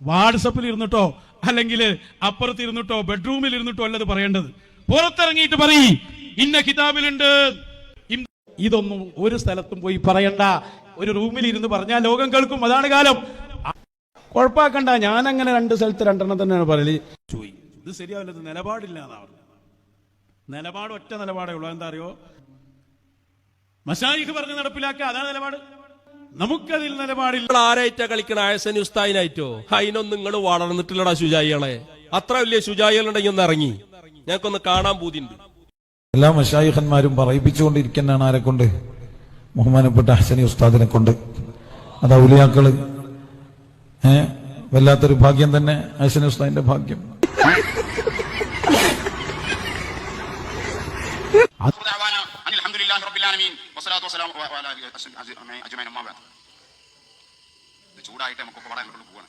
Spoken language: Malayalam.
വാട്സപ്പിൽ ഇരുന്നിട്ടോ അല്ലെങ്കിൽ അപ്പുറത്ത് ഇരുന്നിട്ടോ ബെഡ്റൂമിൽ ഇരുന്നിട്ടോ അല്ലത് പറയേണ്ടത്. പുറത്തിറങ്ങിയിട്ട് പറയ് ഇന്ന കിതാബിലുണ്ട്. ഇതൊന്നും ഒരു സ്ഥലത്തും പോയി പറയണ്ട. ഒരു റൂമിൽ ഇരുന്ന് പറഞ്ഞാൽ ലോകം കേൾക്കും. അതാണ് കാലം. കുഴപ്പാക്കണ്ട. ഞാനങ്ങനെ 2 സ്ഥലത്ത് 2 തന്നെയാണ് പറയല്. ഇത് ശരിയാവില്ല, നിലപാടില്ല എന്നാ പറഞ്ഞു. നിലപാട് ഒറ്റ നിലപാടേ ഉള്ളൂ. എന്താ അറിയോ? മശായിഖ് പറഞ്ഞ് നടപ്പിലാക്കുക, അതാണ് നിലപാട്. നമുക്കതിൽ നിലപാടില്ല. ആരായിട്ടാ കളിക്കണ? ആയസനി ഉസ്താദിനായിട്ടോ? അതിനൊന്നും നിങ്ങൾ വളർന്നിട്ടില്ലടാ ശുചായികളെ. അത്ര വലിയ ശുചായികളുണ്ടെങ്കിൽ ഒന്ന് ഇറങ്ങി ഞങ്ങൾക്കൊന്ന് കാണാൻ പൂതിണ്ട്. എല്ലാ മശായിഖന്മാരും പറയിപ്പിച്ചുകൊണ്ടിരിക്കുന്നതാണ്. ആരെ കൊണ്ട്? ബഹുമാനപ്പെട്ട ഹസനി ഉസ്താദിനെ കൊണ്ട്. അത് ഔലിയാക്കള് വല്ലാത്തൊരു ഭാഗ്യം തന്നെ. ഹസനി ഉസ്താദിന്റെ ഭാഗ്യം. ചൂടായിട്ട് നമുക്ക് പറയാൻ പോവാണ്.